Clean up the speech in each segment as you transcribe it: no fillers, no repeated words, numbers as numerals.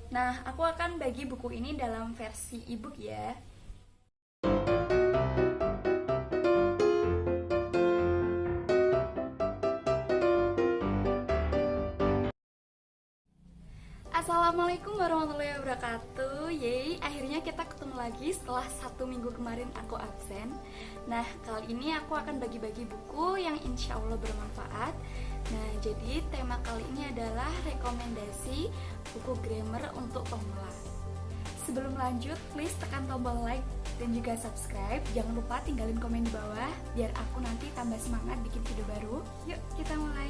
Nah, aku akan bagi buku ini dalam versi ebook ya. Assalamualaikum warahmatullahi wabarakatuh. Yeay, akhirnya kita ketemu lagi setelah 1 minggu kemarin aku absen. Nah, kali ini aku akan bagi-bagi buku yang insya Allah bermanfaat. Nah, jadi tema kali ini adalah rekomendasi buku grammar untuk pemula. Sebelum lanjut, please tekan tombol like dan juga subscribe. Jangan lupa tinggalin komen di bawah biar aku nanti tambah semangat bikin video baru. Yuk, kita mulai.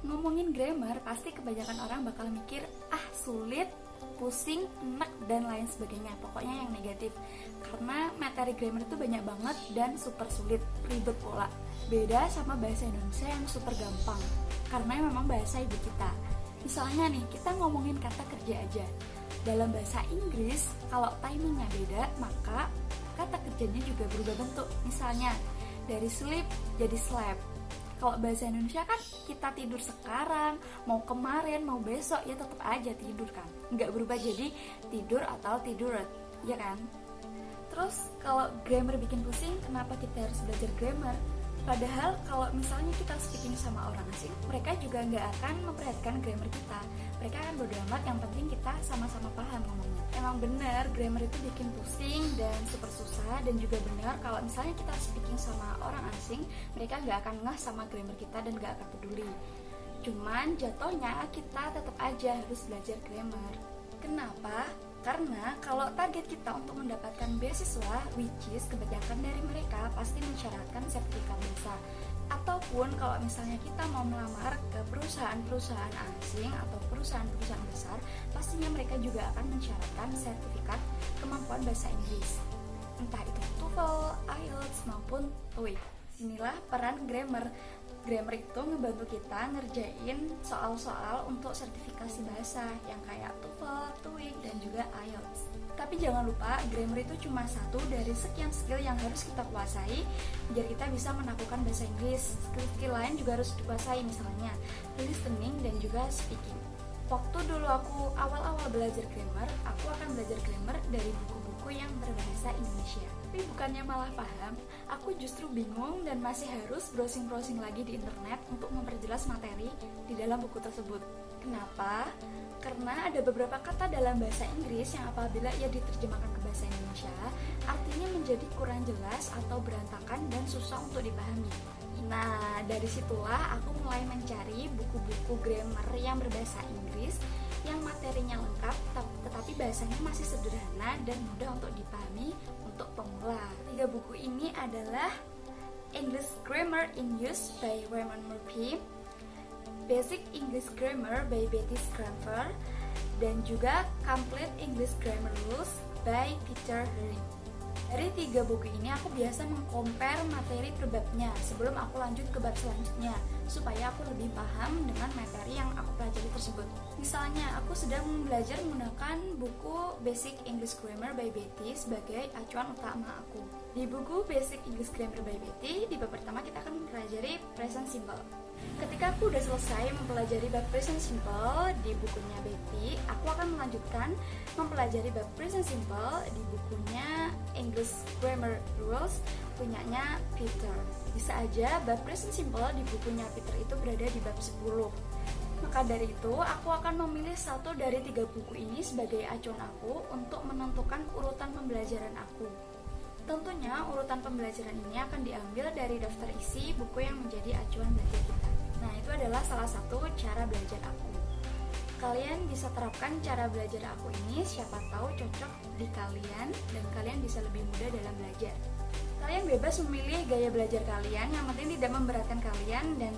Ngomongin grammar, pasti kebanyakan orang bakal mikir, sulit, pusing, enak, dan lain sebagainya. Pokoknya yang negatif. Karena materi grammar itu banyak banget dan super sulit, ribet pula. Beda sama bahasa Indonesia yang super gampang, karena memang bahasa ibu kita. Misalnya nih, kita ngomongin kata kerja aja. Dalam bahasa Inggris, kalau timingnya beda, maka kata kerjanya juga berubah bentuk. Misalnya, dari sleep jadi slept. Kalau bahasa Indonesia kan kita tidur sekarang, mau kemarin, mau besok, ya tetap aja tidur kan. Nggak berubah jadi tidur atau tiduret, ya kan? Terus kalau grammar bikin pusing, kenapa kita harus belajar grammar? Padahal kalau misalnya kita speaking sama orang asing, mereka juga nggak akan memperhatikan grammar kita. Mereka akan bodo amat, yang penting kita sama-sama paham ngomongnya. Emang bener, grammar itu bikin pusing dan super susah. Dan juga benar kalau misalnya kita speaking sama orang asing, mereka nggak akan ngeh sama grammar kita dan nggak akan peduli. Cuman jatuhnya kita tetap aja harus belajar grammar. Kenapa? Karena kalau target kita untuk mendapatkan beasiswa, which is kebanyakan dari mereka pasti mensyaratkan sertifikat bahasa. Ataupun kalau misalnya kita mau melamar ke perusahaan-perusahaan asing atau perusahaan-perusahaan besar, pastinya mereka juga akan mensyaratkan sertifikat kemampuan bahasa Inggris. Entah itu TOEFL, IELTS maupun TOEIC. Inilah peran grammar. Grammar itu ngebantu kita ngerjain soal-soal untuk sertifikasi bahasa yang kayak TOEFL, TOEIC, dan juga IELTS. Tapi jangan lupa, grammar itu cuma satu dari sekian skill yang harus kita kuasai biar kita bisa menaklukkan bahasa Inggris. Skill-skill lain juga harus dikuasai, misalnya listening dan juga speaking. Waktu dulu aku awal-awal belajar grammar, aku akan belajar grammar dari buku-buku yang berbahasa Indonesia. Tapi bukannya malah paham, aku justru bingung dan masih harus browsing-browsing lagi di internet untuk memperjelas materi di dalam buku tersebut. Kenapa? Karena ada beberapa kata dalam bahasa Inggris yang apabila ia diterjemahkan ke bahasa Indonesia, artinya menjadi kurang jelas atau berantakan dan susah untuk dipahami. Nah, dari situlah aku mulai mencari buku-buku grammar yang berbahasa Inggris yang materinya lengkap tetapi bahasanya masih sederhana dan mudah untuk dipahami untuk pemula. 3 buku ini adalah English Grammar in Use by Raymond Murphy, Basic English Grammar by Betty Scranfer, dan juga Complete English Grammar Rules by Peter Herring. Dari 3 buku ini aku biasa mengcompare materi per babnya sebelum aku lanjut ke bab selanjutnya, supaya aku lebih paham dengan materi yang aku pelajari tersebut. Misalnya, aku sedang belajar menggunakan buku Basic English Grammar by Betty sebagai acuan utama aku. Di buku Basic English Grammar by Betty, di bab pertama kita akan mempelajari present simple. Ketika aku udah selesai mempelajari bab present simple di bukunya Betty, aku akan melanjutkan mempelajari bab present simple di bukunya English Grammar Rules punyanya Peter. Bisa aja bab present simple di bukunya Peter itu berada di bab 10. Maka dari itu, aku akan memilih 1 dari 3 buku ini sebagai acuan aku untuk menentukan urutan pembelajaran aku. Tentunya urutan pembelajaran ini akan diambil dari daftar isi buku yang menjadi acuan belajar kita. Nah, itu adalah salah satu cara belajar aku. Kalian bisa terapkan cara belajar aku ini, siapa tahu cocok di kalian dan kalian bisa lebih mudah dalam belajar. Kalian bebas memilih gaya belajar kalian, yang penting tidak memberatkan kalian dan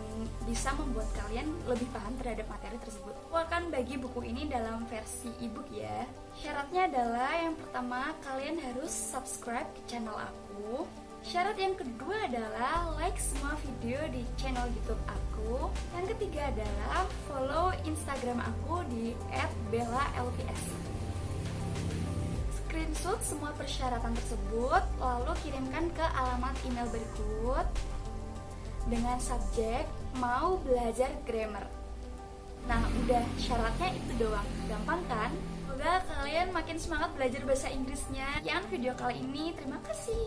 bisa membuat kalian lebih paham terhadap materi tersebut. Aku akan bagi buku ini dalam versi ebook ya. Syaratnya adalah yang pertama, kalian harus subscribe ke channel aku. Syarat yang kedua adalah like semua video di channel YouTube aku. Yang ketiga adalah follow Instagram aku di @bella_lvs. Screenshot semua persyaratan tersebut, lalu kirimkan ke alamat email berikut dengan subjek mau belajar grammar. Nah, udah syaratnya itu doang. Gampang kan? Semoga kalian makin semangat belajar bahasa Inggrisnya. Sekian video kali ini. Terima kasih.